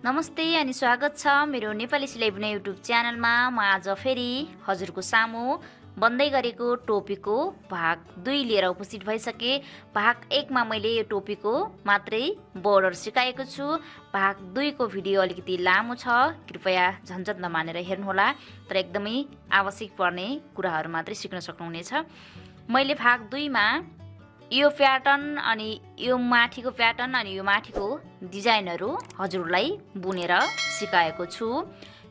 नमस्ते अनि स्वागत छ मेरो नेपाली सिलाइ बुनाइ युट्युब च्यानलमा। म आज फेरि हजुरको सामु बन्दै गरेको टोपीको भाग 2 लिएर उपस्थित भइसके। भाग 1 मा मैले यो टोपीको मात्रै बोर्डर सिकाएको छु। भाग 2 को भिडियो अलिकति लामो छ, कृपया झन्झट नमानेर हेर्नुहोला, तर एकदमै आवश्यक पर्ने कुराहरू मात्रै सिक्न सक्नुहुनेछ। मैले भाग 2 मा यो प्याटर्न अनि यो माथिको प्याटर्न अनि यो माथिको डिजाइनहरू हजुरलाई बुनेर सिकाएको छु।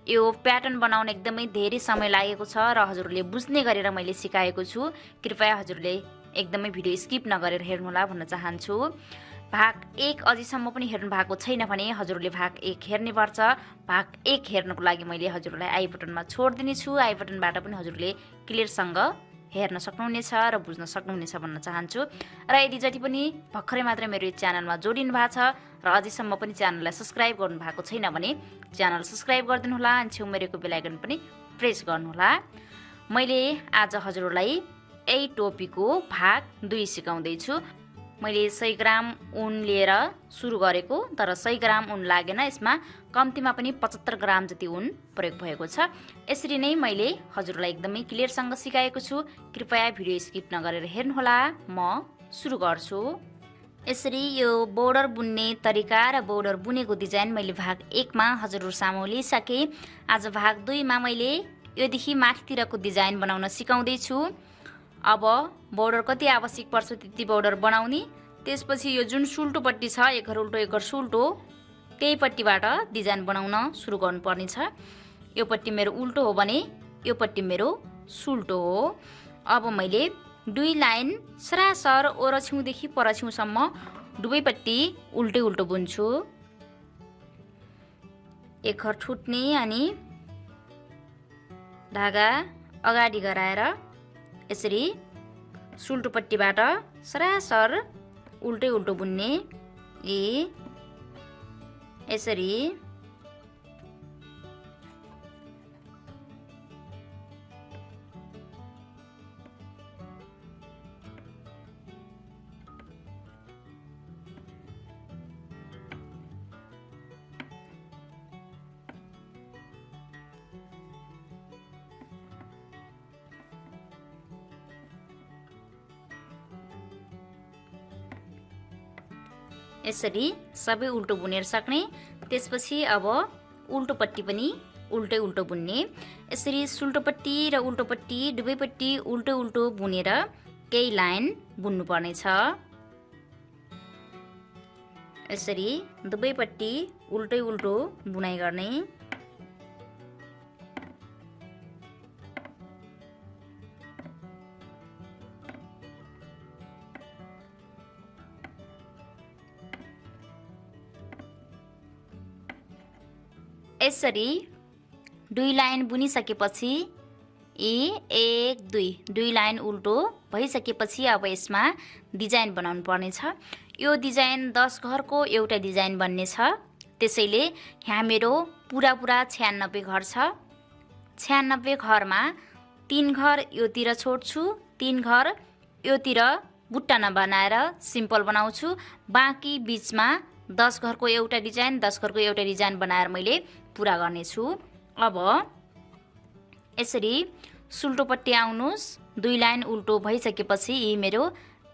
यो प्याटर्न बनाउन एकदमै धेरै समय लागेको छ र हजुरले बुझ्ने गरेर मैले सिकाएको छु। कृपया हजुरले एकदमै भिडियो स्किप नगरेर हेर्नुहोला भन्न चाहन्छु। भाग 1 अझैसम्म पनि हेर्नु भएको छैन भने हजुरले भाग 1 हेर्नुपर्छ। भाग 1 हेर्नको लागि मैले हजुरलाई आई बटनमा छोडिदिने छु। आई बटनबाट पनि हजुरले क्लियरसँग हेर्न सक्नुहुनेछ र बुझ्न सक्नुहुनेछ भन्न चाहन्छु। र यदि जति पनि भर्खरै मात्र मेरो यो च्यानलमा जोडिनु भएको छ र अझैसम्म पनि च्यानललाई सब्स्क्राइब गर्नु भएको छैन भने च्यानल सब्स्क्राइब गरिदिनुहोला अनि छेउमा बेल आइकन पनि प्रेस गर्नुहोला। मैले आज हजुरलाई यही टोपीको भाग 2 सिकाउँदैछु। मैले 100 ग्राम उन लिएर सुरु गरेको, तर 100 ग्राम उन लागेन, यसमा कम्तीमा पनि 75 ग्राम जति उन प्रयोग भएको छ। यसरी नै मैले हजुरलाई एकदमै क्लियरसँग सिकाएको छु। कृपया भिडियो स्किप नगरेर हेर्नुहोला। म सुरु गर्छु। यसरी यो बोर्डर बुन्ने तरिका र बोर्डर बुनेको डिजाइन मैले भाग 1 मा हजुरहरु सामु लिइसके। आज भाग 2 मा मैले योदेखि माथितिरको डिजाइन बनाउन सिकाउँदै छु। अब बोर्डर कति आवश्यक पर्छ त्यति बोर्डर बनाउने। त्यसपछि यो जुन सुल्टो पट्टी छ, एक घर उल्टो एक घर सुल्टो, त्यही पट्टीबाट डिजाइन बनाउन सुरु गर्नुपर्ने छ। यो पट्टी मेरो उल्टो हो भने यो पट्टी मेरो सुल्टो हो। अब मैले 2 लाइन सरासर ओरछिउदेखि परछिउसम्म दुवैपट्टि उल्टै उल्टो बुन्छु। एक घर छुट्ने अनि धागा अगाडि गराएर यसरी सुल्टो पट्टीबाट सरासर उल्टै उल्टो बुन्ने। यसरी यसरी सबै उल्टो बुनेर सक्ने। त्यसपछि अब उल्टो पट्टी पनि उल्टै उल्टो बुन्ने। यसरी सुल्टो पट्टी र उल्टो पट्टी दुवैपट्टि उल्टो उल्टो बुनेर केही लाइन बुन्नु पर्ने छ। यसरी दुवैपट्टि उल्टै उल्टो बुनाइ गर्ने। यसरी 2 लाइन बुनिसकेपछि 1 2 लाइन उल्टो भइसकेपछि अब यसमा डिजाइन बनाउनु पर्ने छ। यो डिजाइन 10 घरको एउटा डिजाइन बन्ने छ। त्यसैले यहाँ मेरो पुरा 96 घर छ। 96 घरमा 3 घर योतिर छोड्छु, 3 घर योतिर बुट्टा नबनाएर सिम्पल बनाउँछु। बाँकी बीचमा 10 घरको एउटा डिजाइन 10 घरको एउटा डिजाइन बनाएर मैले पुरा गर्नेछु। अब यसरी सुल्टो पट्टी आउनुस्। 2 लाइन उल्टो भइसकेपछि मेरो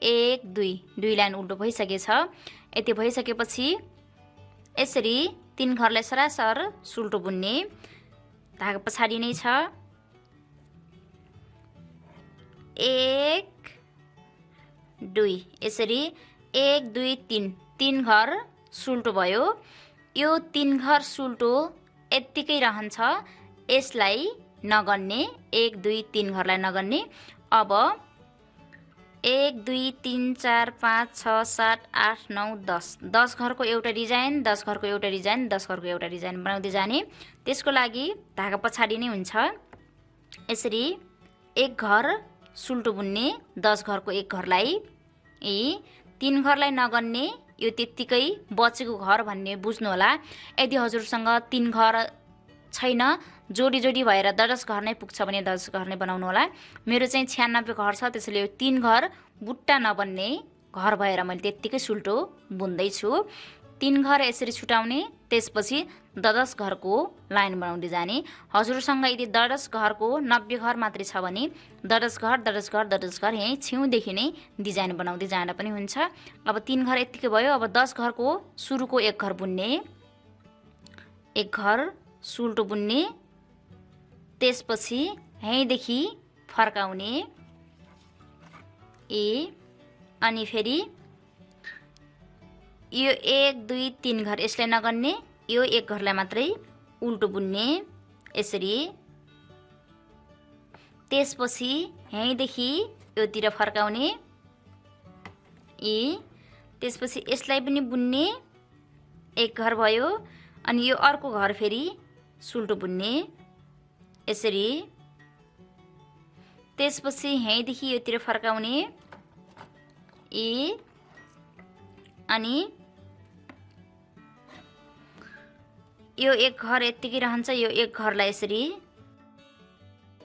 1 2 लाइन उल्टो भइसकेछ। यति भइसकेपछि यसरी 3 घरलाई सरासर सुल्टो बुन्ने। धागा पछाडि नै छ। 1 2 यसरी 1 2 3 घर सुल्टो भयो। यो 3 घर सुल्टो यत्तिकै रहन्छ, यसलाई नगन्ने। 1 2 3 घरलाई नगन्ने। अब 1 2 3 4 5 6 7 8 9 10 घरको एउटा डिजाइन 10 घरको एउटा डिजाइन 10 घरको एउटा डिजाइन बनाउँदै जाने। त्यसको लागि धागा पछाडि नै हुन्छ। यसरी 1 घर सुल्टो बुन्ने। 10 घरको एक घरलाई 3 घरलाई नगन्ने। यो त्यत्तिकै बचेको घर भन्ने बुझ्नु होला। यदि हजुरसँग 3 घर छैन, जोडी जोडी भएर 10 घर नै पुग्छ भने 10 घर नै बनाउनु होला। मेरो चाहिँ 96 घर छ, त्यसैले यो 3 घर बुट्टा नबन्ने घर भएर मैले त्यत्तिकै सुल्टो बुन्दैछु। 3 घर यसरी छुटाउने, त्यसपछि 10 घरको लाइन बनाउँदै जाने। हजुरसँग यदि 10 घरको 90 घर मात्रै छ भने 10 घर 10 घर 10 घर यहीँ छेउदेखि नै डिजाइन बनाउँदै जाँदा पनि हुन्छ। अब 3 घर यत्तिकै भयो। अब 10 घरको सुरुको 1 घर बुन्ने, 1 घर सुल्टो बुन्ने, त्यसपछि यहीँदेखि फर्काउने अनि फेरि यो 1 2 3 घर यसलाई नगर्ने, यो 1 घरलाई मात्रै उल्टो बुन्ने यसरी। त्यसपछि यहीँदेखि योतिर फर्काउने त्यसपछि यसलाई पनि बुन्ने, 1 घर भयो। अनि यो अर्को घर फेरि सुल्टो बुन्ने यसरी। त्यसपछि यहीँदेखि योतिर फर्काउने अनि यो 1 घर यत्तिकै रहन्छ। यो 1 घरलाई यसरी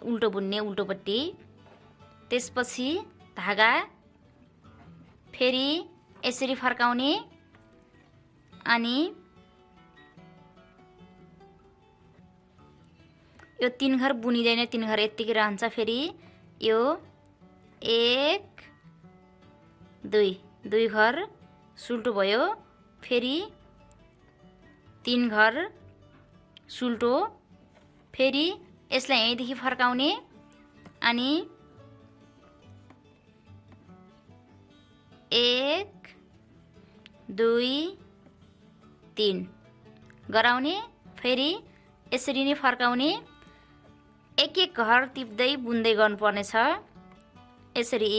उल्टो बुन्ने, उल्टोपट्टि। त्यसपछि धागा फेरि यसरी फर्काउने अनि यो 3 घर बुनिँदैन, 3 घर यत्तिकै रहन्छ। फेरि यो 1 2 घर सुल्टो भयो। फेरि 3 घर सुल्टो, फेरि यसलाई यहीँदेखि फर्काउने अनि 1 2 3 गराउने, फेरि यसरी नै फर्काउने। एक घर टिप्दै बुन्दै गर्नुपर्नेछ यसरी।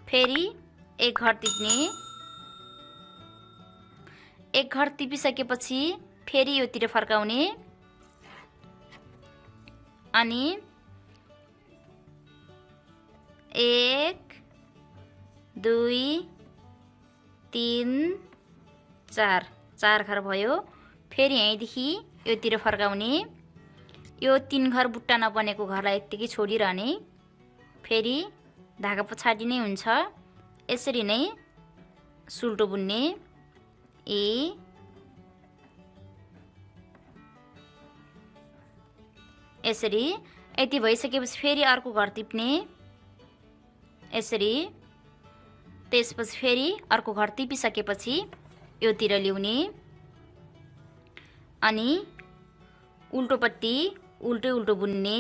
फेरि 1 घर टिप्ने, 1 घर टिपिसकेपछि फेरि योतिर फर्काउने अनि 1 2 3 4 घर भयो। फेरि यहीँदेखि योतिर फर्काउने। यो 3 घर बुट्टा नबनेको घरलाई यत्तिकै छोडिरहने। फेरि धागा पछाडि नै हुन्छ, यसरी नै सुल्टो बुन्ने यसरी। यति भइसकेपछि फेरि अर्को घर टिप्ने यसरी। त्यसपछि फेरि अर्को घर टिपिसकेपछि योतिर ल्याउने अनि उल्टोपट्टि उल्टै उल्टो बुन्ने।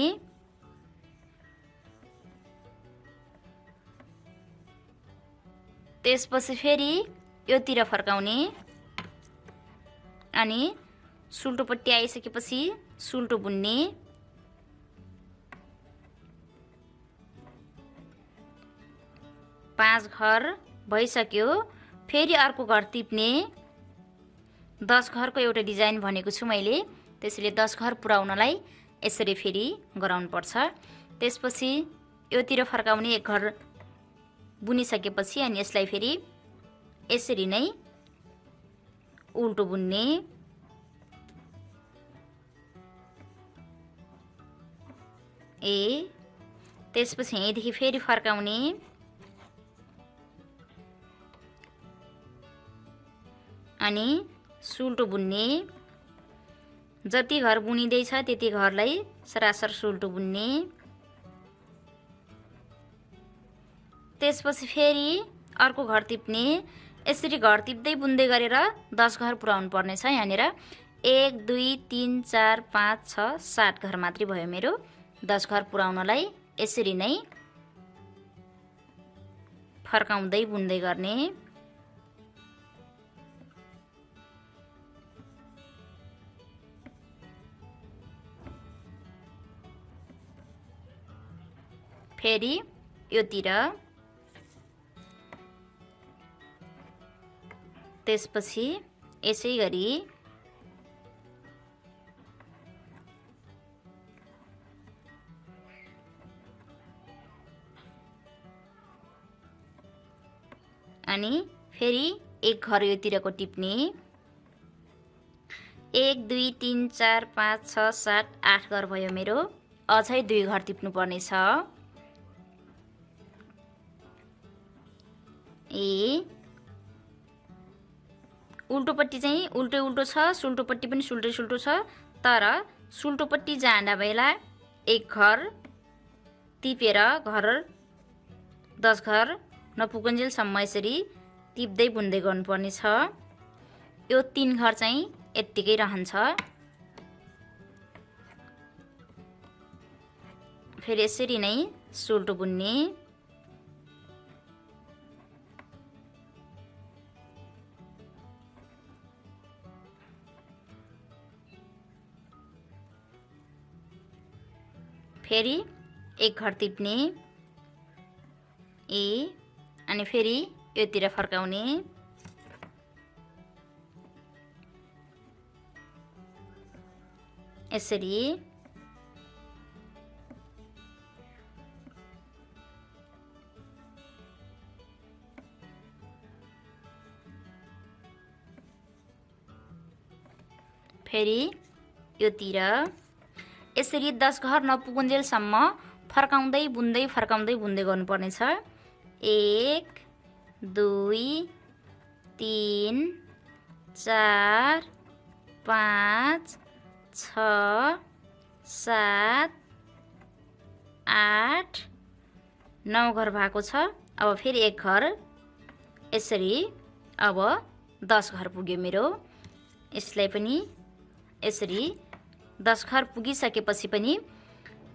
त्यसपछि फेरि योतिर फर्काउने अनि सुल्टोपट्टि आइसकेपछि सुल्टो बुन्ने। 5 घर भइसक्यो। फेरि अर्को घर टिप्ने। 10 घरको एउटा डिजाइन भनेको छु मैले, त्यसैले 10 घर पुर्याउनलाई यसरी फेरि गराउनु पर्छ। त्यसपछि योतिर फर्काउने, 1 घर बुनिसकेपछि अनि यसलाई फेरि यसरी नै उल्टो बुन्ने त्यसपछि यहीँदेखि फेरि फर्काउने अनि सुल्टो बुन्ने। जति घर बुनिँदैछ त्यति घरलाई सरासर सुल्टो बुन्ने। त्यसपछि फेरि अर्को घर टिप्ने। यसरी घर टिप्दै बुन्दै गरेर 10 घर पुर्याउनु पर्नेछ। यहाँनिर 1 2 3 4 5 6 7 घर मात्रै भयो मेरो। 10 घर पुर्याउनलाई यसरी नै फर्काउँदै बुन्दै गर्ने। फेरि योतिर, त्यसपछि यसै गरी अनि फेरि 1 घर योतिरको टिप्ने। 1 2 3 4 5 6 7 8 घर भयो मेरो। अझै 2 घर टिप्नु पर्ने छ। ए उल्टोपट्टि चाहिँ उल्टो उल्टो छ, सुल्टोपट्टि पनि सुल्टो सुल्टो छ, तर सुल्टोपट्टि जाँदा बेला एक घर टिपेर घर 10 घर नपुगुन्जेलसम्म यसरी टिप्दै बुन्दै गर्नुपर्ने छ। यो 3 घर चाहिँ यत्तिकै रहन्छ। फेरि यसरी नै सुल्टो बुन्ने। फेरि एक घर टिप्ने ए अनि फेरि योतिर फर्काउने। यसरी फेरि योतिर यसरी 10 घर नपुगुन्जेलसम्म फर्काउँदै बुन्दै गर्नुपर्ने छ। 1 2 3 4 5 6 7 8 9 घर भएको छ। अब फेरि एक घर यसरी अब 10 घर पुग्यो मेरो। यसलाई पनि यसरी 10 घर पुगिसकेपछि पनि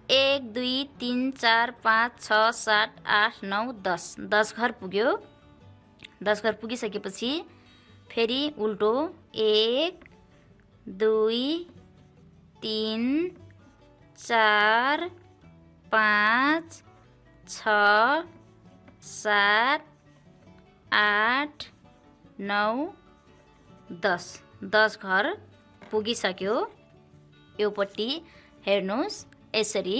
1 2 3 4 5 6 7 8 9 10 घर पुग्यो। 10 घर पुगिसकेपछि फेरि उल्टो 1 2 3 4 5 6 7 8 9 10 घर पुगिसक्यो। योपट्टि हेर्नुस् यसरी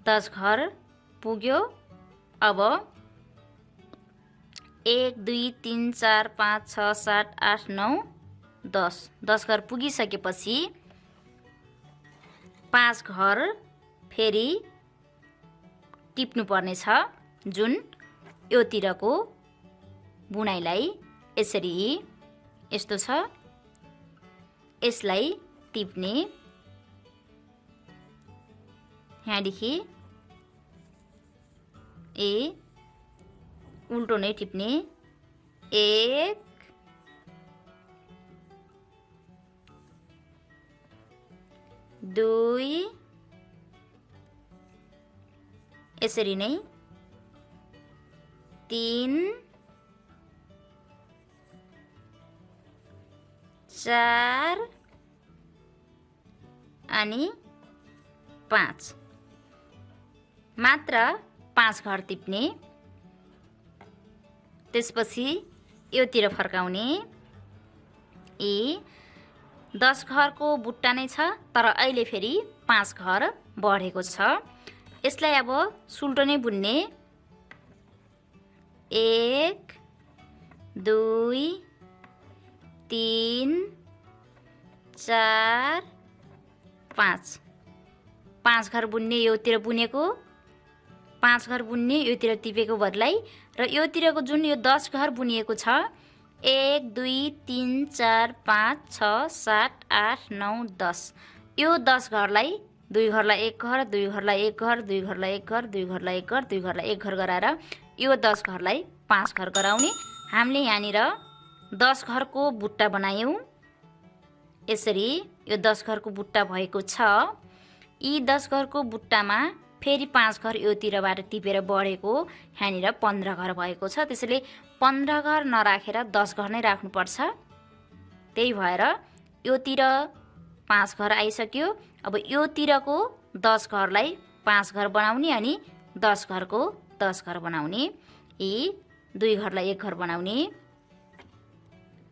10 घर पुग्यो। अब 1 2 3 4 5 6 7 8 9 10 घर पुगिसकेपछि 5 घर फेरि टिप्नु पर्ने छ, जुन योतिरको बुनाइलाई यसरी यस्तो छ। यसलाई टिप्ने यहाँदेखि ए उल्टो नै टिप्ने। 1 2 यसरी नै 3 4 अनि 5 मात्र 5 घर टिप्ने। त्यसपछि योतिर फर्काउने। 10 घरको बुट्टा नै छ, तर अहिले फेरि 5 घर बढेको छ। यसलाई अब सुल्टो नै बुन्ने। 1 2 3 4 5 घर बुन्ने। योतिर बुनेको 5 घर बुन्ने, योतिर टिपेको बदलाई। र योतिरको जुन यो 10 घर बुनिएको छ 1 2 3 4 5 6 7 8 9 10 यो 10 घरलाई 2 घरलाई 1 घर 2 घरलाई 1 घर 2 घरलाई 1 घर 2 घरलाई 1 घर 2 घरलाई 1 घर गराएर यो 10 घरलाई 5 घर गराउने। हामीले यहाँनिर 10 घरको बुट्टा बनायौं। यसरी यो 10 घरको बुट्टा भएको छ। यी 10 घरको बुट्टामा फेरि 5 घर योतिरबाट टिपेर बढेको यहाँनिर 15 घर भएको छ। त्यसैले 15 घर नराखेर 10 घर नै राख्नुपर्छ। त्यही भएर योतिर 5 घर आइसक्यो। अब योतिरको 10 घरलाई 5 घर बनाउने अनि 10 घरको 10 घर बनाउने। यी 2 घरलाई 1 घर बनाउने।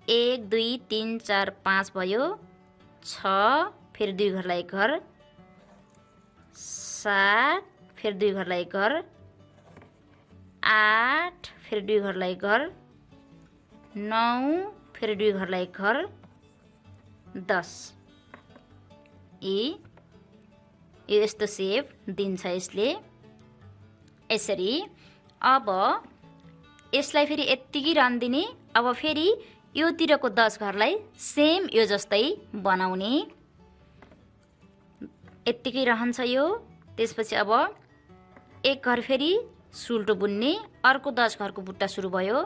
1 2 3 4 5 भयो। 6 फेरि 2 घरलाई 1 घर। 7 फेरि 2 घरलाई 1 घर। 8 फेरि 2 घरलाई 1 घर। 9 फेरि 2 घरलाई 1 घर। 10 यो यस्तो सेप दिन्छ यसले। यसरी अब यसलाई फेरि यत्तिकै रहन दिने। अब फेरि योतिरको 10 घरलाई सेम यो जस्तै बनाउने। यत्तिकै रहन्छ यो। त्यसपछि अब एक घर फेरि सुल्टो बुन्ने। अर्को 10 घरको बुट्टा सुरु भयो।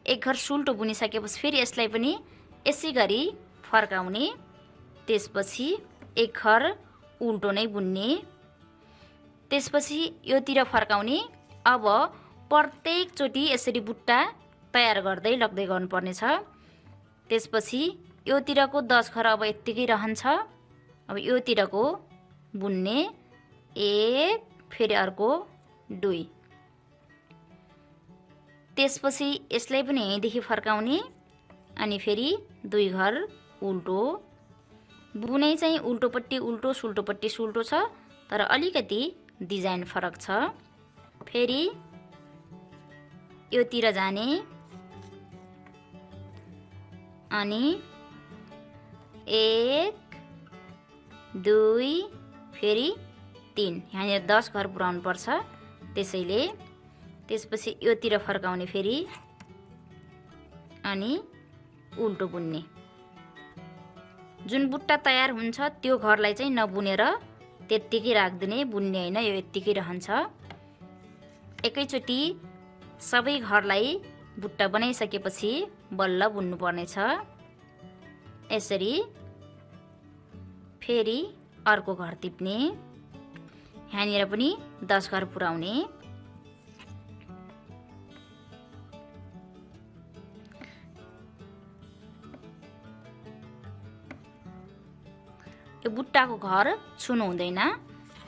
एक घर सुल्टो बुनिसकेपछि फेरि यसलाई पनि यसै गरी फर्काउने। त्यसपछि एक घर उल्टो नै बुन्ने। त्यसपछि योतिर फर्काउने। अब प्रत्येक चोटी यसरी बुट्टा तयार गर्दै लग्दै गर्नुपर्नेछ। त्यसपछि योतिरको 10 घर अब यत्तिकै रहन्छ। अब योतिरको बुन्ने। एक फेरि अर्को 2। त्यसपछि यसलाई पनि यहीँदेखि फर्काउने अनि फेरि 2 घर उल्टो। बुनाइ चाहिँ उल्टोपट्टि उल्टो सुल्टोपट्टि सुल्टो छ, तर अलिकति डिजाइन फरक छ। फेरि योतिर जाने अनि 1 2 फेरि 3। यहाँनिर 10 घर पुर्याउनु पर्छ, त्यसैले त्यसपछि योतिर फर्काउने फेरि अनि उल्टो बुन्ने। जुन बुट्टा तयार हुन्छ त्यो घरलाई चाहिँ नबुनेर त्यत्तिकै राख्दिने, बुन्ने होइन, यो यत्तिकै रहन्छ। एकैचोटि सबै घरलाई बुट्टा बनाइसकेपछि बल्ल बुन्नुपर्नेछ। यसरी फेरि अर्को घर टिप्ने। यहाँनिर पनि 10 घर पुर्याउने। यो बुट्टाको घर छुनु हुँदैन।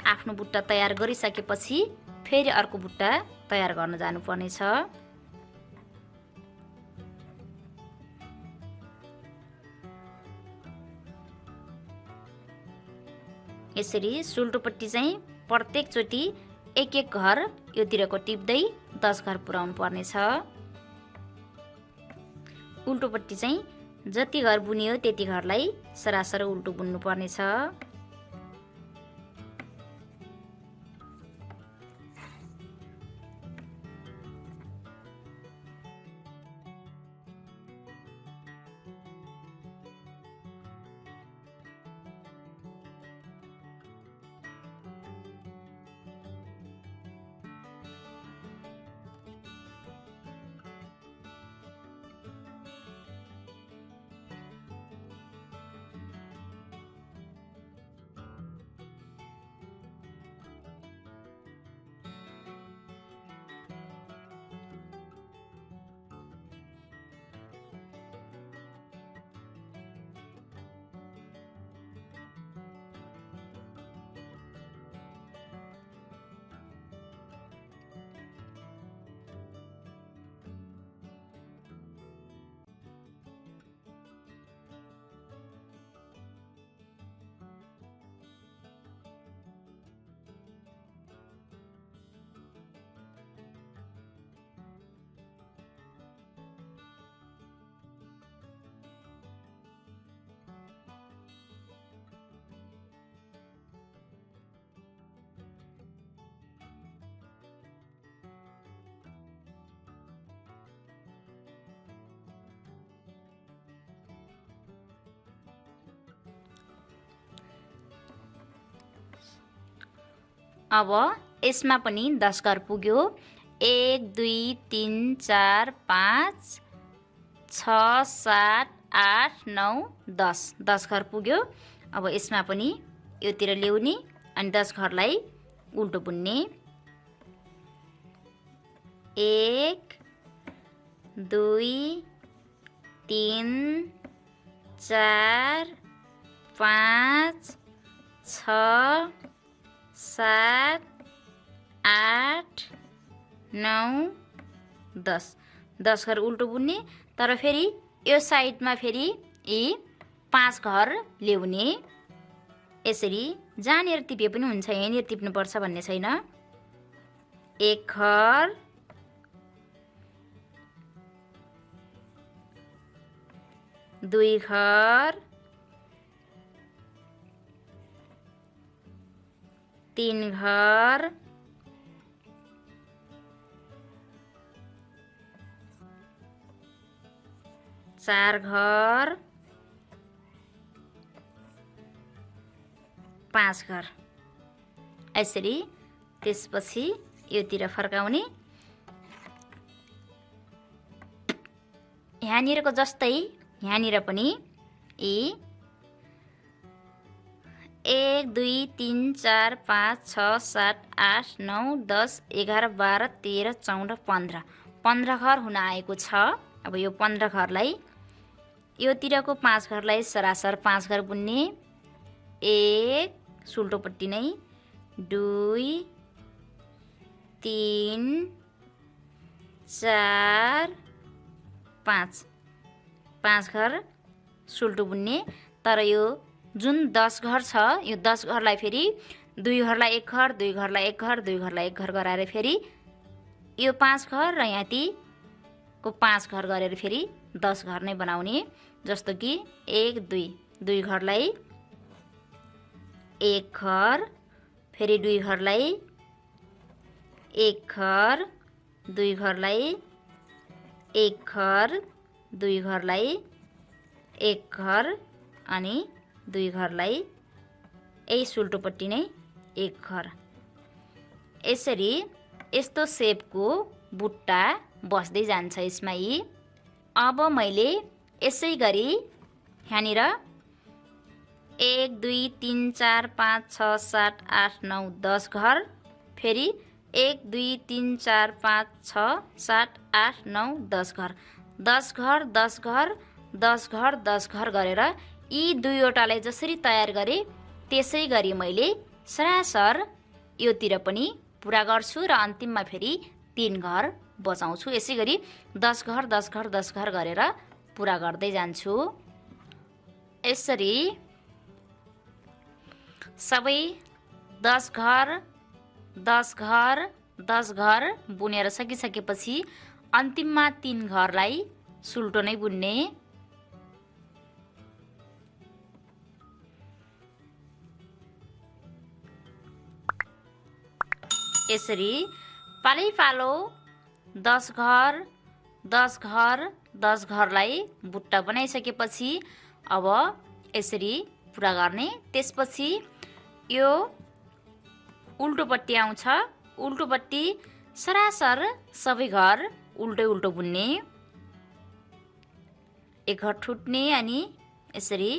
आफ्नो बुट्टा तयार गरिसकेपछि फेरि अर्को बुट्टा तयार गर्न जानुपर्नेछ। यसरी सुल्टोपट्टि चाहिँ प्रत्येक चोटि एक एक घर योतिरको टिप्दै 10 घर पुर्याउनु पर्नेछ। उल्टोपट्टि चाहिँ जति घर बुनियो त्यति घरलाई सरासर उल्टो बुन्नु पर्नेछ। अब यसमा पनि 10 घर पुग्यो। 1 2 3 4 5 6 7 8 9 10 10 घर पुग्यो। अब यसमा पनि योतिर ल्याउने अनि 10 घरलाई उल्टो बुन्ने। 1 2 3 4 5 6 7 8 9 10 10 घर उल्टो बुन्ने। तर फेरि यो साइडमा फेरि यी 5 घर ल्याउने। यसरी जहाँनिर टिपे पनि हुन्छ, यहीँनिर टिप्नुपर्छ भन्ने छैन। एक घर दुई घर तीन घर 4 घर 5 घर यसरी। त्यसपछि योतिर फर्काउने। यहाँनिरको जस्तै यहाँनिर पनि 1 2 3 4 5 6 7 8 9 10 11 12 13 14 15 15 घर हुन आएको छ। अब यो 15 घरलाई योतिरको 5 घरलाई सरासर 5 घर बुन्ने। 1 सुल्टोपट्टि नै 2 3 4 5 5 घर सुल्टो बुन्ने। तर यो जुन 10 घर छ यो 10 घरलाई फेरि 2 घरलाई 1 घर 2 घरलाई 1 घर 2 घरलाई 1 घर गराएर फेरि यो 5 घर र यहाँतिको 5 घर गरेर फेरि 10 घर नै बनाउने। जस्तो कि 1 2 2 घरलाई 1 घर फेरि 2 घरलाई 1 घर 2 घरलाई 1 घर 2 घरलाई 1 घर अनि 2 घरलाई यही सुल्टोपट्टि नै 1 घर। यसरी यस्तो सेपको बुट्टा बस्दै जान्छ यसमा यी। अब मैले यसै गरी यहाँनिर 1 2 3 4 5 6 7 8 9 10 घर फेरि 1 2 3 4 5 6 7 8 9 10 घर 10 घर 10 घर 10 घर 10 घर गरेर यी दुईवटालाई जसरी तयार गरे त्यसै गरी मैले सरासर योतिर पनि पुरा गर्छु र अन्तिममा फेरि 3 घर बचाउँछु। यसै गरी 10 घर 10 घर 10 घर गरेर पुरा गर्दै जान्छु। यसरी सबै 10 घर 10 घर 10 घर बुनेर सकिसकेपछि अन्तिममा 3 घरलाई सुल्टो नै बुन्ने। यसरी पालैपालो 10 घर 10 घर 10 घरलाई बुट्टा बनाइसकेपछि अब यसरी पुरा गर्ने। त्यसपछि यो उल्टोपट्टि आउँछ। उल्टोपट्टि सरासर सबै घर उल्टै उल्टो बुन्ने। एक घर ठुट्ने अनि यसरी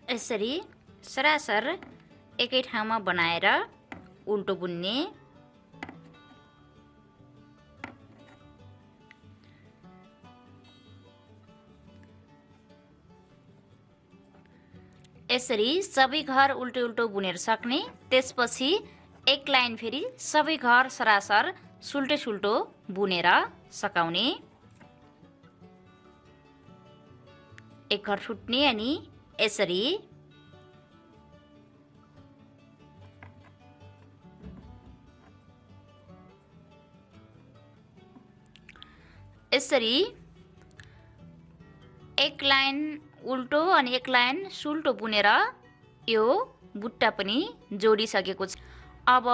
यसरी सरासर एकै ठाउँमा बनाएर उल्टो बुन्ने। यसरी सबै घर उल्टो उल्टो बुनेर सक्ने। त्यसपछि एक लाइन फेरि सबै घर सरासर सुल्टे सुल्टो बुनेर सकाउने। एक घर ठुट्ने अनि यसरी यसरी एक लाइन उल्टो अनि एक लाइन सुल्टो बुनेर यो बुट्टा पनि जोडिसकेको छ। अब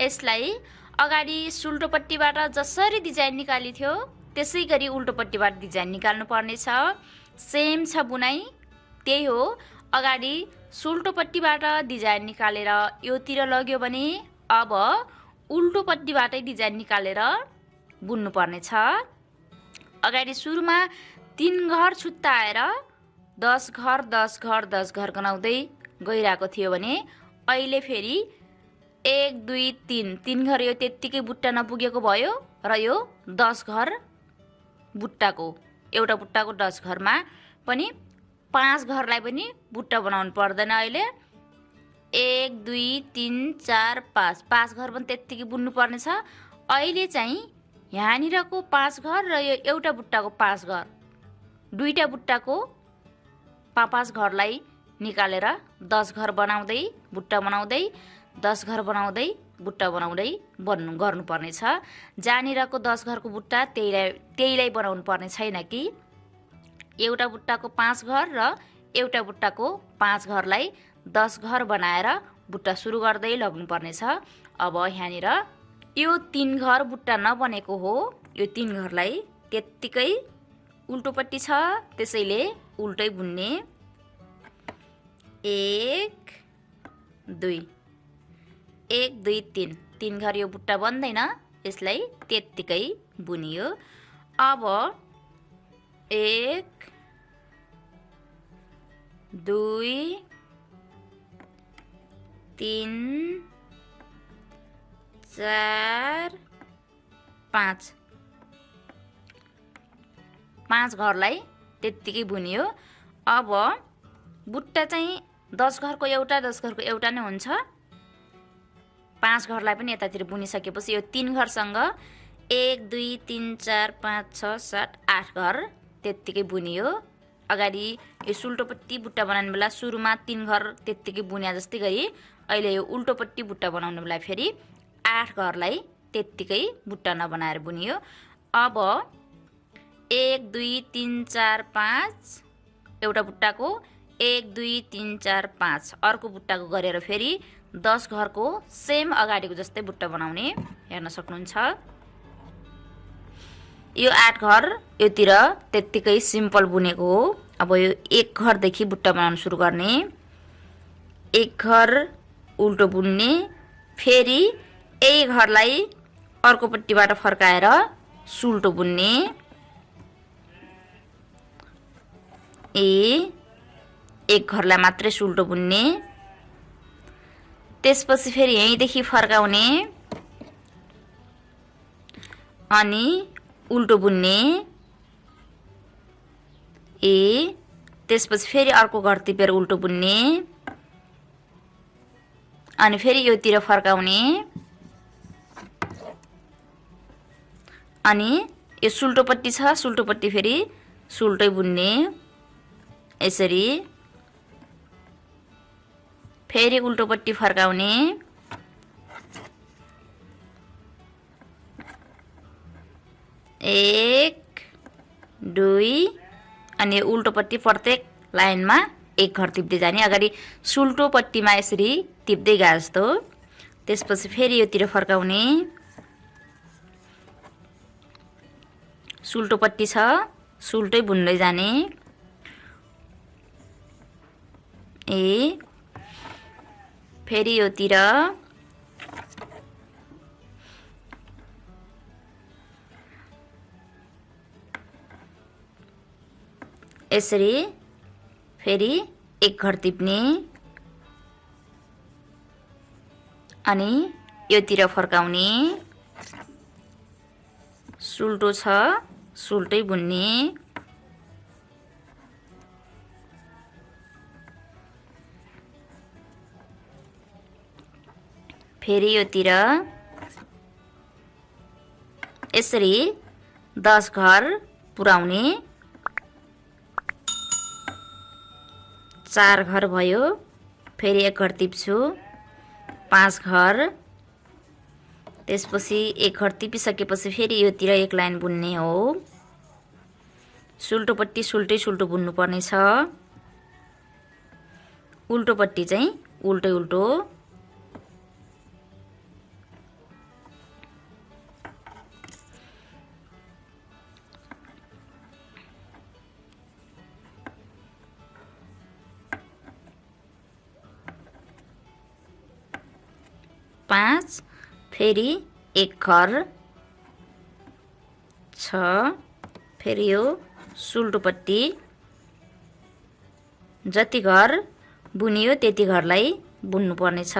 यसलाई अगाडि सुल्टोपट्टिबाट जसरी डिजाइन निकाली थियो त्यसै गरी उल्टोपट्टिबाट डिजाइन निकाल्नु पर्नेछ। सेम छ बुनाइ त्यही हो। अगाडि सुल्टोपट्टिबाट डिजाइन निकालेर योतिर लग्यो भने अब उल्टोपट्टिबाटै डिजाइन निकालेर बुन्नु पर्नेछ। अगाडि सुरुमा 3 घर छुट्टाएर 10 घर 10 घर 10 घर गनाउँदै गइरहेको थियो भने अहिले फेरि 1 2 3 घर यो त्यत्तिकै बुट्टा नपुगेको भयो र यो 10 घर बुट्टाको एउटा बुट्टाको 10 घरमा पनि 5 घरलाई पनि बुट्टा बनाउनु पर्दैन। अहिले 1 2 3 4 5 घर पनि त्यत्तिकै बुन्नु पर्ने छ। अहिले चाहिँ यहाँनिरको 5 घर र यो एउटा बुट्टाको 5 घर दुईटा बुट्टाको 5-5 घरलाई निकालेर 10 घर बनाउँदै बुट्टा बनाउँदै 10 घर बनाउँदै बुट्टा बनाउँदै गर्नुपर्ने छ। जहाँनिरको 10 घरको बुट्टा त्यहीलाई बनाउनु पर्ने छैन कि एउटा बुट्टाको 5 घर र एउटा बुट्टाको 5 घरलाई 10 घर बनाएर बुट्टा सुरु गर्दै लग्नुपर्ने छ। अब यहाँनिर यो 3 घर बुट्टा नबनेको हो, यो 3 घरलाई त्यत्तिकै उल्टोपट्टि छ, त्यसैले उल्टै बुन्ने। 1 2 1 2 3 3 घर यो बुट्टा बन्दैन, यसलाई त्यत्तिकै बुनियो। अब 1 2 3 4 5 घरलाई त्यत्तिकै बुनियो। अब बुट्टा चाहिँ 10 घरको एउटा 10 घरको एउटा नै हुन्छ। 5 घरलाई पनि यतातिर बुनिसकेपछि यो 3 घरसँग 1 2 3 4 5 6 7 8 घर त्यत्तिकै बुनियो। अगाडि यो सुल्टोपट्टि बुट्टा बनाउने बेला सुरुमा 3 घर त्यत्तिकै बुनिया जस्तै गरी अहिले यो उल्टोपट्टि बुट्टा बनाउने बेला फेरि 8 घरलाई त्यत्तिकै बुट्टा नबनाएर बुनियो। अब 1 2 3 4 5 एउटा बुट्टाको 1 2 3 4 5 अर्को बुट्टाको गरेर फेरि 10 घरको सेम अगाडिको जस्तै बुट्टा बनाउने हेर्न सक्नुहुन्छ। यो 8 घर योतिर त्यत्तिकै सिम्पल बुनेको हो। अब यो 1 घरदेखि बुट्टा बनाउन सुरु गर्ने। 1 घर उल्टो बुन्ने, फेरि यही घरलाई अर्कोपट्टिबाट फर्काएर सुल्टो बुन्ने। एक घरलाई मात्रै सुल्टो बुन्ने, त्यसपछि फेरि यहीँदेखि फर्काउने अनि उल्टो बुन्ने। त्यसपछि फेरि अर्को घर टिपेर उल्टो बुन्ने अनि फेरि योतिर फर्काउने अनि यो सुल्टोपट्टि छ, सुल्टोपट्टि फेरि सुल्टै बुन्ने। यसरी फेरि उल्टोपट्टि फर्काउने। एक दुई अनि उल्टोपट्टि प्रत्येक लाइनमा 1 घर टिप्दै जाने। अगाडि सुल्टोपट्टिमा यसरी टिप्दै गए जस्तो। त्यसपछि फेरि योतिर फर्काउने। सुल्टोपट्टि छ, सुल्टै बुन्दै जाने। फेरि योतिर यसरी फेरि 1 घर टिप्ने अनि योतिर फर्काउने। सुल्टो छ, सुल्टै बुन्ने। फेरि योतिर यसरी 10 घर पुर्याउने। 4 घर भयो, फेरि 1 घर टिप्छु, 5 घर। त्यसपछि 1 घर टिपिसकेपछि फेरि योतिर 1 लाइन बुन्ने हो। सुल्टोपट्टि सुल्टै सुल्टो बुन्नु पर्ने छ, उल्टोपट्टि चाहिँ उल्टै उल्टो। पाँच फेरि 1 घर छ, फेरि यो सुल्टोपट्टि जति घर बुनियो त्यति घरलाई बुन्नु पर्ने छ।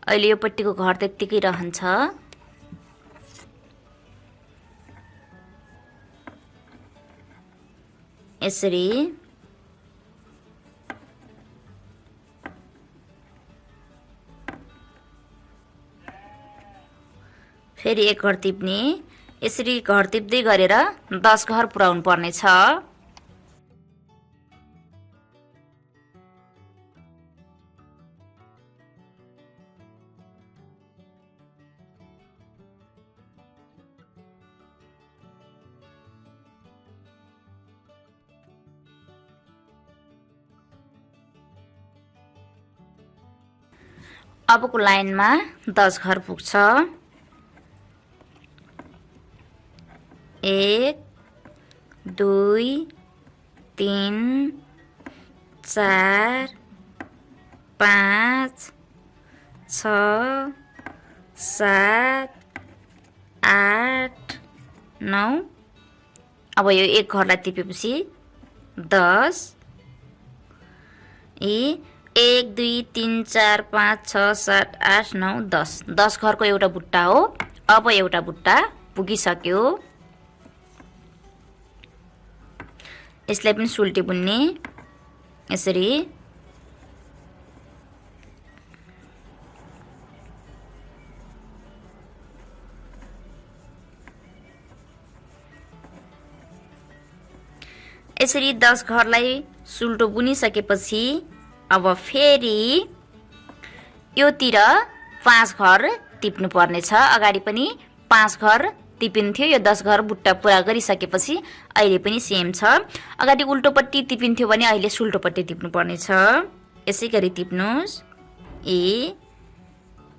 अहिले यो पट्टिको घर त्यतिकै रहन्छ। यसरी फेरि एक घर टिप्ने। यसरी घर टिप्दै गरेर 10 घर पुर्याउनु पर्नेछ। अबको लाइनमा 10 घर पुग्छ। 1 2 3 4 5 6 7 8 9। अब यो एक घरलाई टिपेपछि 10 1 2 3 4 5 6 7 8 9 10। 10 घरको एउटा बुट्टा हो। अब एउटा बुट्टा पुगिसक्यो। यसलाई पनि सुल्टी बुन्ने। यसरी यसरी 10 घरलाई सुल्टो बुनिसकेपछि अब फेरि योतिर 5 घर टिप्नु पर्नेछ। अगाडि पनि 5 घर टिपिन्थ्यो। यो 10 घर बुट्टा पुरा गरिसकेपछि अहिले पनि सेम छ। अगाडि उल्टोपट्टि टिपिन्थ्यो भने अहिले सुल्टोपट्टि टिप्नु पर्नेछ। यसै गरी टिप्नुस्।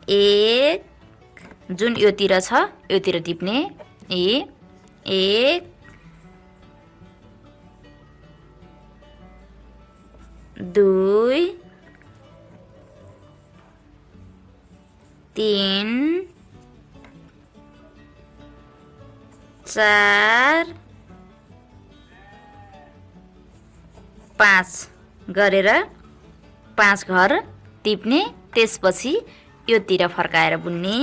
एक जुन योतिर छ योतिर टिप्ने। 1 2 3 4 5 गरेर 5 घर टिप्ने। त्यसपछि योतिर फर्काएर बुन्ने।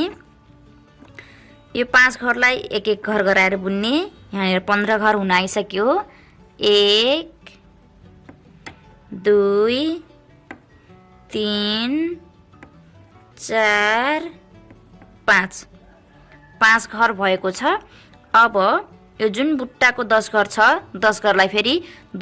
यो 5 घरलाई एक एक घर गराएर बुन्ने। यहाँनिर 15 घर हुन आइसक्यो। 1 2 3 4 5 5 घर भएको छ। अब यो जुन बुट्टाको 10 घर छ 10 घरलाई फेरि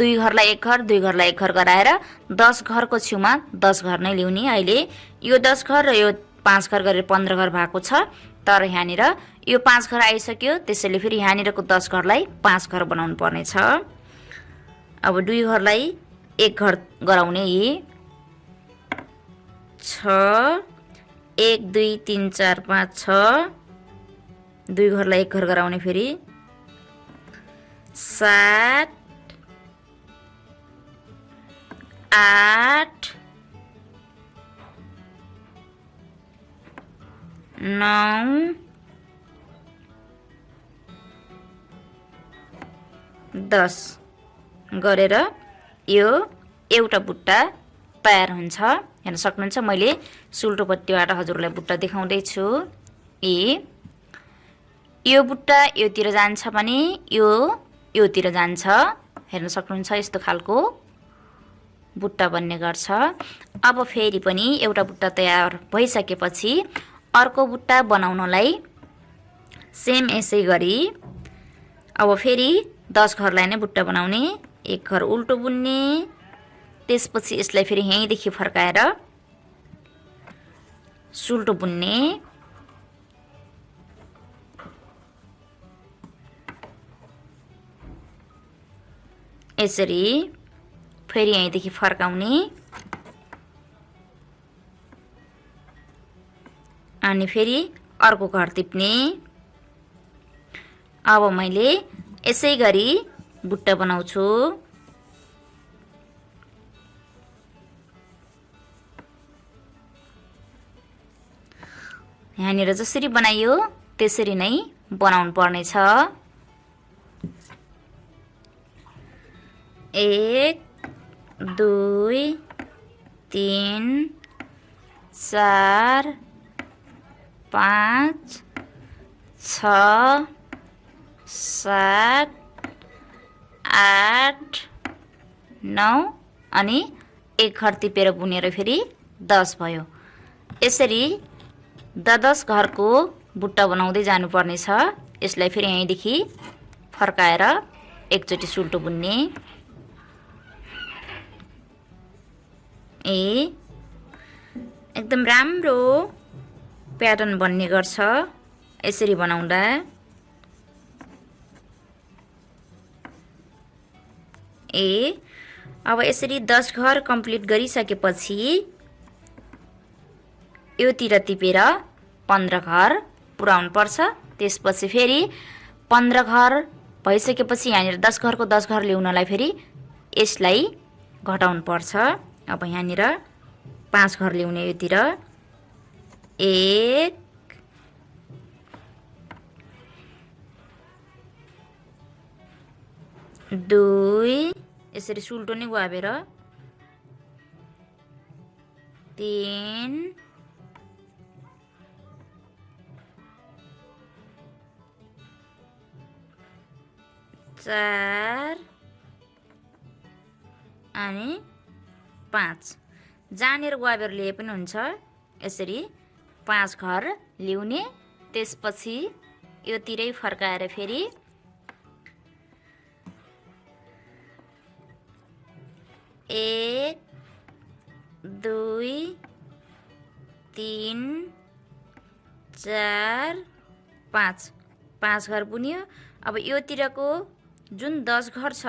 2 घरलाई एक घर 2 घरलाई एक घर गराएर 10 घरको छेउमा 10 घर नै ल्याउने। अहिले यो 10 घर र यो 5 घर गरेर 15 घर भएको छ। तर यहाँनिर यो 5 घर आइसक्यो। त्यसैले फेरि यहाँनिरको 10 घरलाई 5 घर बनाउनु पर्नेछ। अब 2 घरलाई एक घर गराउने। 6 1 2 3 4 5 6 2 घरलाई एक घर गराउने। फेरि 7 8 9 10 गरेर यो एउटा बुट्टा तयार हुन्छ। हेर्न सक्नुहुन्छ मैले सुल्टोपट्टिबाट हजुरलाई बुट्टा देखाउँदै छु। यो बुट्टा योतिर जान्छ भने यो योतिर जान्छ। हेर्न सक्नुहुन्छ यस्तो खालको बुट्टा बन्ने गर्छ। अब फेरि पनि एउटा बुट्टा तयार भइसकेपछि अर्को बुट्टा बनाउनलाई सेम यसै गरी अब फेरि 10 घरलाई नै बुट्टा बनाउने। एक घर उल्टो बुन्ने। त्यसपछि यसलाई फेरि यहीँदेखि फर्काएर सुल्टो बुन्ने। यसरी फेरि यहीँदेखि फर्काउने। अनि फेरि अर्को घर टिप्ने। अब मैले यसै गरी बुट्टा बनाउँछु। यहाँनिर जसरी बनाइयो त्यसरी नै बनाउनु पर्नेछ। 1 2 3 4 5 6 7 8 9 अनि एक घर टिपेर बुनेर फेरि 10 भयो। यसरी 10 घरको बुट्टा बनाउँदै जानुपर्ने छ। यसलाई फेरि यहीँदेखि फर्काएर एकचोटि सुल्टो बुन्ने। एकदम राम्रो प्याटर्न बन्ने गर्छ यसरी बनाउँदा। अब यसरी 10 घर कम्प्लिट गरिसकेपछि योतिर टिपेर 15 घर पुर्याउनु पर्छ। त्यसपछि फेरि 15 घर भइसकेपछि यहाँनिर 10 घरको 10 घर ल्याउनलाई फेरि यसलाई घटाउनु पर्छ। अब यहाँनिर 5 घर ल्याउने योतिर 1 2 यसरी सुल्टो नै गुहाबेर 3 4 अनि 5 जानेर गुहाबेर लिए पनि हुन्छ। यसरी 5 घर ल्याउने। त्यसपछि योतिरै फर्काएर फेरि 1 2 3 4 5 घर बुन्यो। अब योतिरको जुन 10 घर छ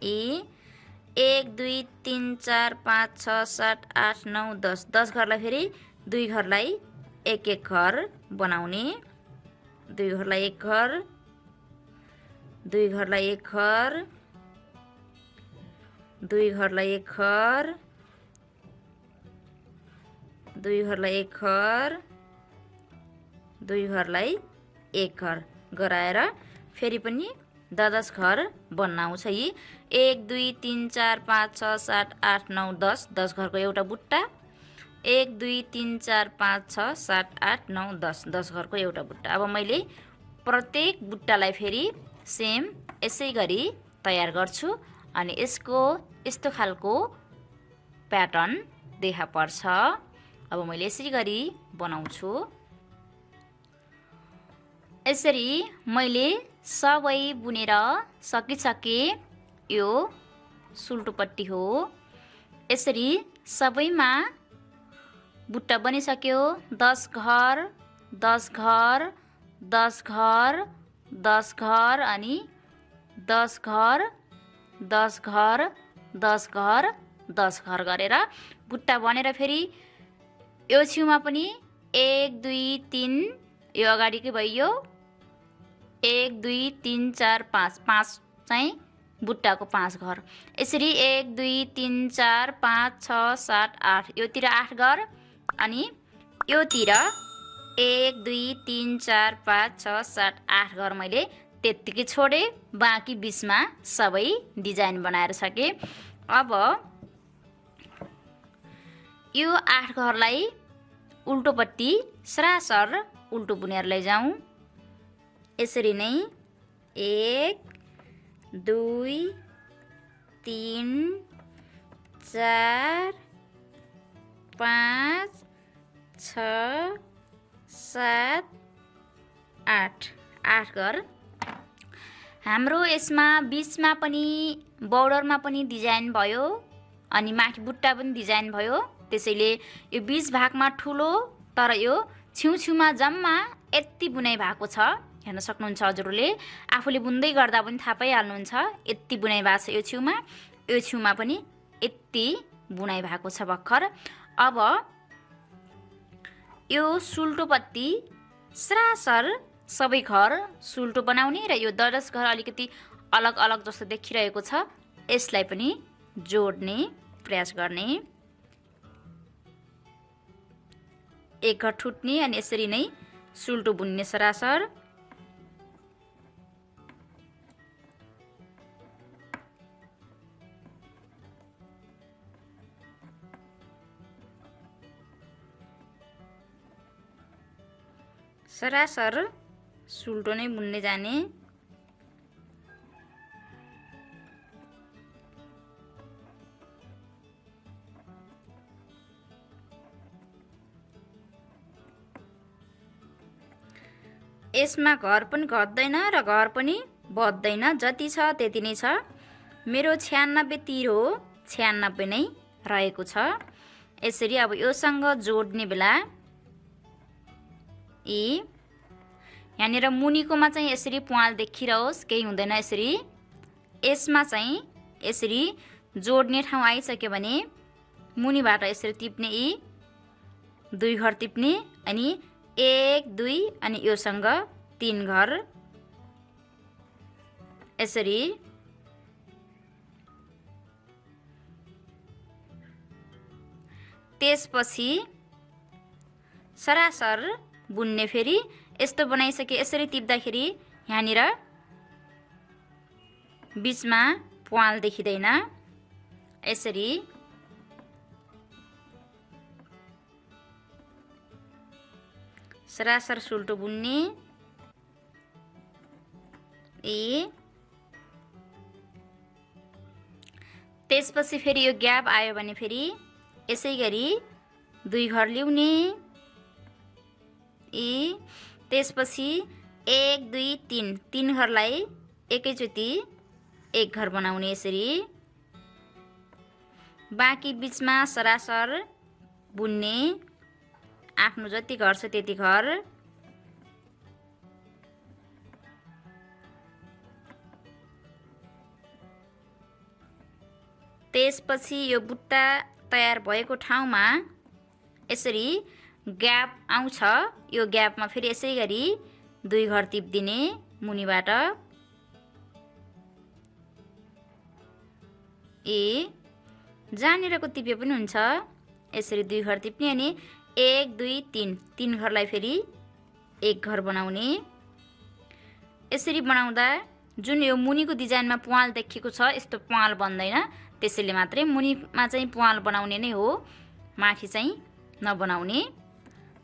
1 2 3 4 5 6 7 8 9 10 10 घरलाई फेरि 2 घरलाई एक घर बनाउने। 2 घरलाई एक घर 2 घरलाई एक घर 2 घरलाई एक घर 2 घरलाई एक घर 2 घरलाई एक घर गराएर फेरि पनि 10 घर बन्न आउँछ। 1 2 3 4 5 6 7 8 9 10 10 घरको एउटा बुट्टा। 1 2 3 4 5 6 7 8 9 10 10 घरको एउटा बुट्टा। अब मैले प्रत्येक बुट्टालाई फेरि सेम यसै गरी तयार गर्छु अनि यसको यस्तो खालको प्याटर्न देखा पर्छ। अब मैले यसरी गरी बनाउँछु। यसरी मैले सबै बुनेर सकिसके। यो सुल्टोपट्टि हो। यसरी सबैमा बुट्टा बनिसक्यो। 10 घर 10 घर 10 घर 10 घर अनि 10 घर 10 घर 10 घर 10 घर गरेर बुट्टा बनेर फेरि यो छेउमा पनि 1 2 3 यो अगाडिकै भयो। 1 2 3 4 5 5 चाहिँ बुट्टाको 5 घर। यसरी 1 2 3 4 5 6 7 8 योतिर 8 घर अनि योतिर 1 2 3 4 5 6 7 8 घर मैले त्यत्तिकै छोडे। बाँकी बिचमा सबै डिजाइन बनाएर सके। अब यो 8 घरलाई उल्टोपट्टि सरासर उल्टो बुनेर लैजाउँ। यसरी नै 1 2 3 4 5 6 7 8 8 घर। हाम्रो यसमा बिचमा पनि बर्डरमा पनि डिजाइन भयो अनि माथि बुट्टा पनि डिजाइन भयो। त्यसैले यो बीच भागमा ठुलो तर यो छेउछेउमा जम्मा यति बुनाइ भएको छ। हेर्न सक्नुहुन्छ हजुरहरूले। आफूले बुन्दै गर्दा पनि थाहा पाइहाल्नुहुन्छ यति बुनाइ भएको छ। यो छेउमा पनि यति बुनाइ भएको छ भर्खर। अब यो सुल्टोपट्टि सरासर सबै घर सुल्टो बनाउने र यो 10 घर अलिकति अलग अलग जस्तो देखिरहेको छ यसलाई पनि जोड्ने प्रयास गर्ने। एक घर ठुट्ने अनि यसरी नै सुल्टो बुन्ने सरासर। सरासर सुल्टो नै बुन्ने जाने। यसमा घर पनि घट्दैन र घर पनि बढ्दैन, जति छ त्यति नै छ। मेरो 96 तिर हो, 96 नै रहेको छ। यसरी अब योसँग जोड्ने बेला यी यहाँनिर मुनिकोमा चाहिँ यसरी प्वाल देखिरहोस्, केही हुँदैन। यसरी यसमा चाहिँ यसरी जोड्ने ठाउँ आइसक्यो भने मुनिबाट यसरी टिप्ने, यी 2 घर टिप्ने, अनि 1 2 अनि योसँग 3 घर, यसरी त्यसपछि सरासर बुन्ने। फेरि यस्तो बनाइसके यसरी टिप्दाखेरि यहाँनिर बीचमा प्वाल देखिँदैन। यसरी सरासर सुल्टो बुन्ने। त्यसपछि फेरि यो ग्याप आयो भने फेरि यसै गरी 2 घर ल्याउने। त्यसपछि 1 2 3 3 घरलाई एकैचोटि 1 घर बनाउने। यसरी बाँकी बीचमा सरासर बुन्ने, आफ्नो जति घर छ त्यति घर। त्यसपछि यो बुट्टा तयार भएको ठाउँमा यसरी ग्याप आउँछ, यो ग्यापमा फेरि यसै गरी 2 घर टिप्दिने मुनिबाट। जहाँनिरको टिपे पनि हुन्छ, यसरी 2 घर टिप्ने, अनि 1 2 3 3 घरलाई फेरि 1 घर बनाउने। यसरी बनाउँदा जुन यो मुनिको डिजाइनमा प्वाल देखिएको छ, यस्तो प्वाल बन्दैन। त्यसैले मात्रै मुनिमा चाहिँ प्वाल बनाउने नै हो, माथि चाहिँ नबनाउने।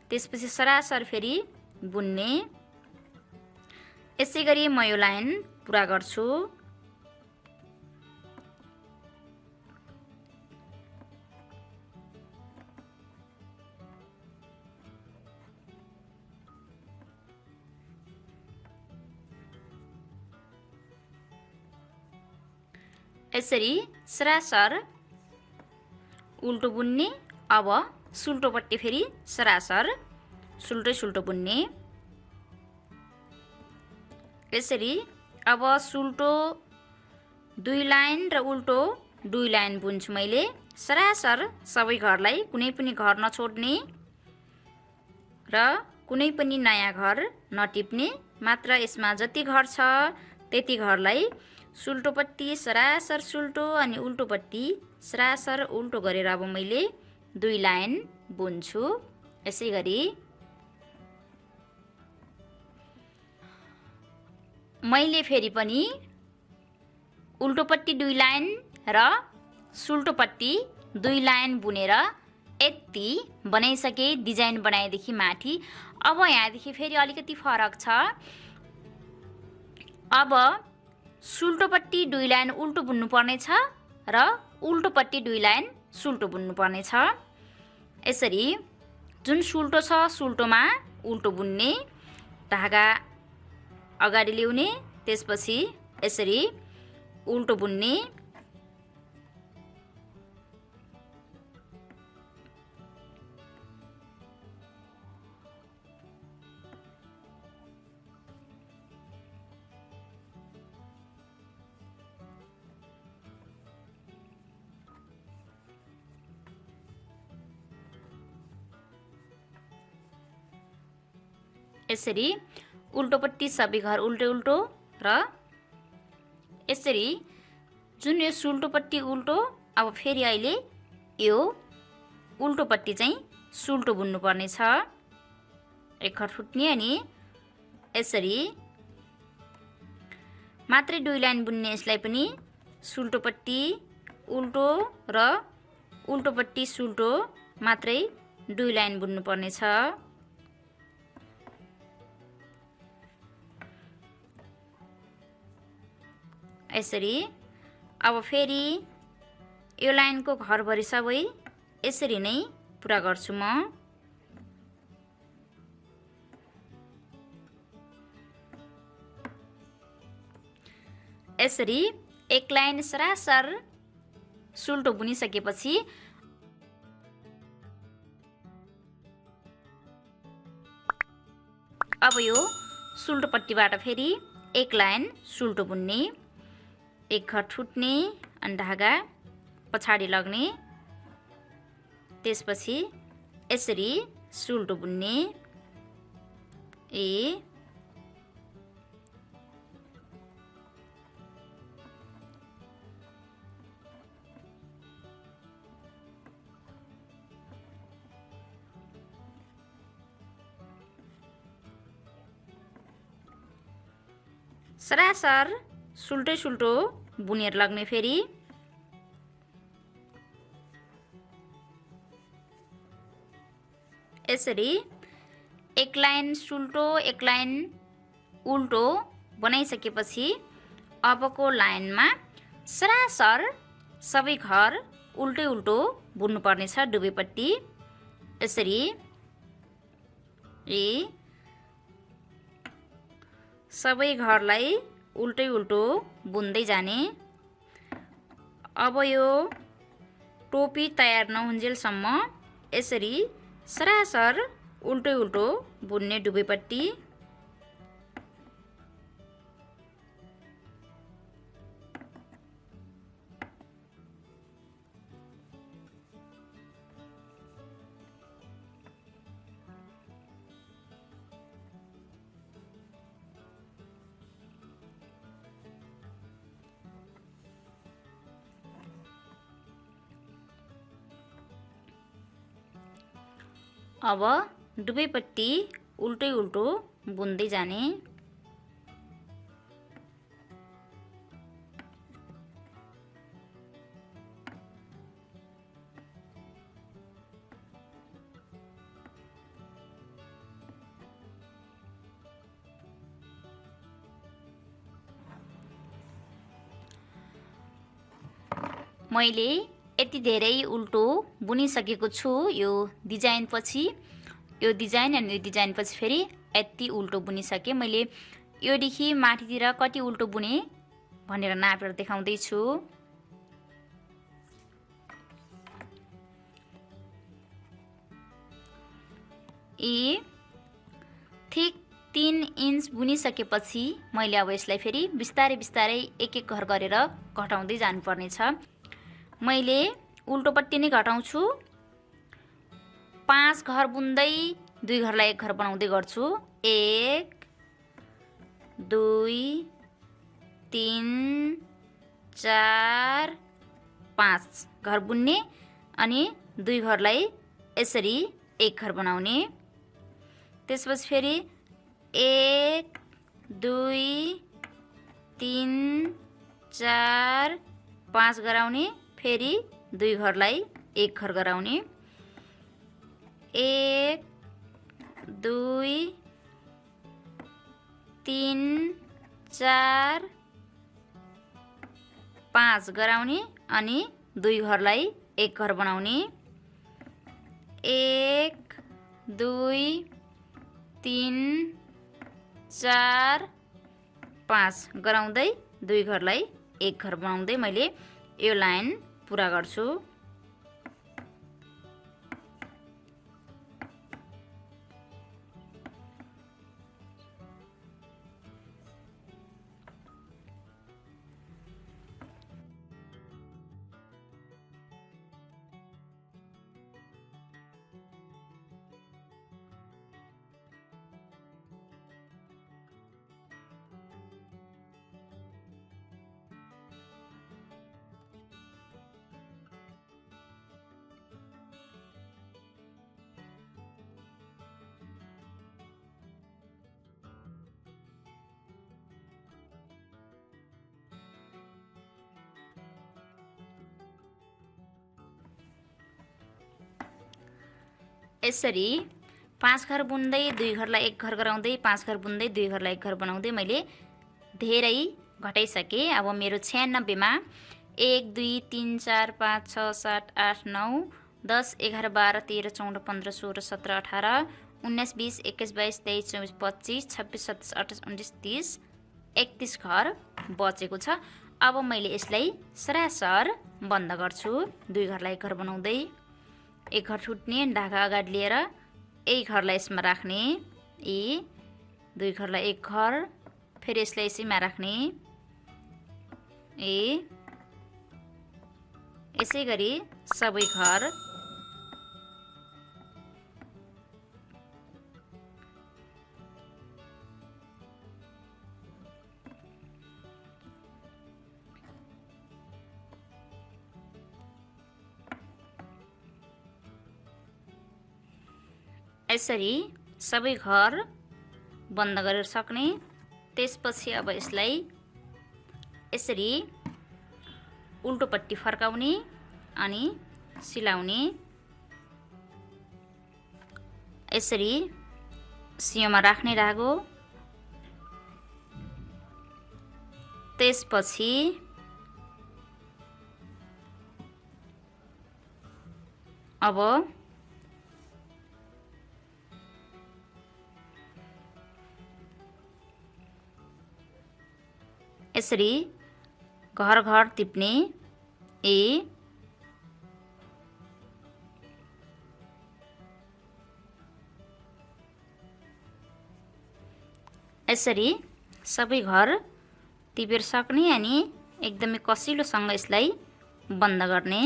त्यसपछि सरासर फेरि बुन्ने। यसै गरी म यो लाइन पुरा गर्छु। यसरी सरासर उल्टो बुन्ने। अब सुल्टोपट्टि फेरि सरासर सुल्टो बुन्ने। यसरी अब सुल्टो 2 लाइन र उल्टो 2 लाइन बुन्छु मैले। सरासर सबै घरलाई कुनै पनि घर नछोड्ने र कुनै पनि नयाँ घर नटिप्ने, मात्र यसमा जति घर छ त्यति घरलाई सुल्टोपट्टि सरासर सुल्टो अनि उल्टोपट्टि सरासर उल्टो गरेर अब मैले 2 लाइन बुन्छु। यसै गरी मैले फेरि पनि उल्टोपट्टि 2 लाइन र सुल्टोपट्टि 2 लाइन बुनेर यति बनाइसके। डिजाइन बनाएदेखि माथि। अब यहाँदेखि फेरि अलिकति फरक छ। अब सुल्टोपट्टि 2 लाइन उल्टो बुन्नु पर्ने छ र उल्टोपट्टि 2 लाइन सुल्टो बुन्नु पर्ने छ। यसरी जुन सुल्टो छ सुल्टोमा उल्टो बुन्ने, धागा अगाडि ल्याउने, त्यसपछि यसरी उल्टो बुन्ने। यसरी उल्टोपट्टि सबै घर उल्टो उल्टो र यसरी जुन यो सुल्टोपट्टि उल्टो। अब फेरि अहिले यो उल्टोपट्टि चाहिँ सुल्टो बुन्नु पर्ने छ। 1 घर फुट्ने अनि यसरी मात्रै 2 लाइन बुन्ने। यसलाई पनि सुल्टोपट्टि उल्टो र उल्टोपट्टि सुल्टो मात्रै 2 लाइन बुन्नु पर्ने छ। यसरी अब फेरि यो लाइनको घरभरि सबै यसरी नै पुरा गर्छु म। यसरी एक लाइन सरासर सुल्टो बुनिसकेपछि अब यो सुल्टो पट्टिबाट फेरि एक लाइन सुल्टो बुन्ने, एक घर छुट्ने अनि धागा पछाडि लग्ने, त्यसपछि यसरी सुल्टो बुन्ने, सरासर सुल्टै सुल्टो बुनेर लाग्ने फेरि यसरी एक लाइन सुल्टो एक लाइन उल्टो बनाइसकेपछि अबको लाइनमा सरासर सबै घर उल्टै उल्टो बुन्नुपर्ने छ डुबेपट्टि। यसरी सबै घरलाई उल्टै उल्टो बुन्दै जाने। अब यो टोपी तयार नहुन्जेलसम्म यसरी सरासर उल्टै उल्टो बुन्ने डुबेपट्टि। अब डुबेपट्टि उल्टै उल्टो बुन्दै जाने। मैले यति धेरै उल्टो बुनिसकेको छु यो डिजाइन पछि। यो डिजाइन अनि यो डिजाइन पछि फेरि यति उल्टो बुनिसके। मैले योदेखि माथितिर कति उल्टो बुने भनेर नापेर देखाउँदै छु। ठिक 3 इन्च बुनिसकेपछि मैले अब यसलाई फेरि बिस्तारै बिस्तारै एक एक घर गरेर घटाउँदै जानुपर्ने छ। मैले उल्टोपट्टि नै घटाउँछु। 5 घर बुन्दै 2 घरलाई एक घर बनाउँदै गर्छु। 1 2 3 4 5 घर बुन्ने अनि 2 घरलाई यसरी एक घर बनाउने। त्यसपछि फेरि 1 2 3 4 5 गराउने, फेरि 2 घरलाई एक घर गराउने। 1 2 3 4 5 गराउने अनि 2 घरलाई एक घर बनाउने। 1 2 3 4 5 गराउँदै 2 घरलाई एक घर बनाउँदै मैले यो लाइन पुरा गर्छु। यसरी 5 घर बुन्दै 2 घरलाई एक घर गराउँदै 5 घर बुन्दै 2 घरलाई एक घर बनाउँदै मैले धेरै घटाइसके। अब मेरो 96 मा 1 2 3 4 5 6 7 8 9 10 11 12 13 14 15 16 17 18 19 20 21 22 23 24 25 26 27 28 29 30 31 घर बचेको छ। अब मैले यसलाई सरासर बन्द गर्छु। 2 घरलाई 1 घर बनाउँदै 1 घर छुट्ने ढाका अगाडि लिएर यही घरलाई यसमा राख्ने, 2 घरलाई 1 घर, फेरि यसलाई यसैमा राख्ने, यसै गरी सबै घर यसरी सबै घर बन्द गरेर सक्ने। त्यसपछि अब यसलाई यसरी उल्टोपट्टि फर्काउने अनि सिलाउने। यसरी सियोमा राख्ने धागो। त्यसपछि अब यसरी घर घर टिप्ने, यसरी सबै घर टिपेर सक्ने अनि एकदमै कसिलोसँग यसलाई बन्द गर्ने।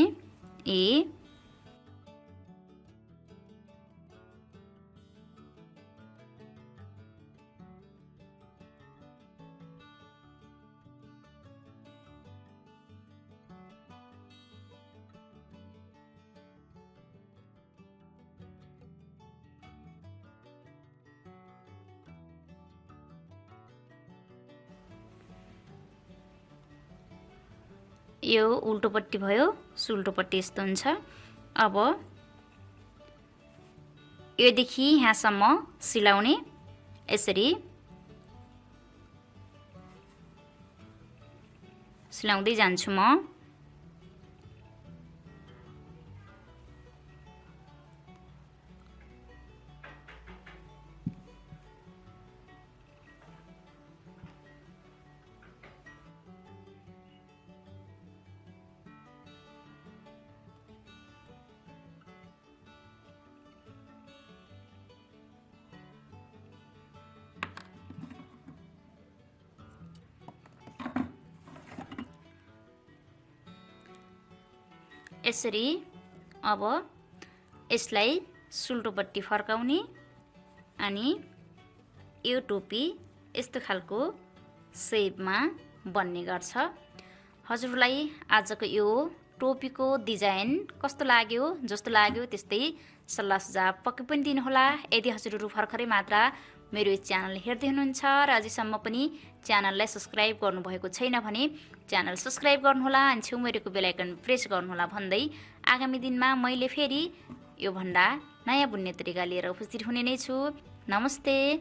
यो उल्टोपट्टि भयो, सुल्टोपट्टि यस्तो हुन्छ। अब योदेखि यहाँसम्म सिलाउने। यसरी सिलाउँदै जान्छु म। यसरी अब यसलाई सुल्टोपट्टि फर्काउने अनि यो टोपी यस्तो खालको सेपमा बन्ने गर्छ। हजुरलाई आजको यो टोपीको डिजाइन कस्तो लाग्यो? जस्तो लाग्यो त्यस्तै सल्लाह सुझाव पक्कै पनि दिनुहोला। यदि हजुरहरू भर्खरै मात्र मेरो यो च्यानल हेर्दै हुनुहुन्छ र अझैसम्म पनि च्यानललाई सब्स्क्राइब गर्नुभएको छैन भने च्यानल सब्स्क्राइब गर्नुहोला अनि छेउमा रहेको बेल आइकन प्रेस गर्नुहोला भन्दै आगामी दिनमा मैले फेरि यो भन्दा नयाँ बुन्ने तरिका लिएर उपस्थित हुने नै छु। नमस्ते।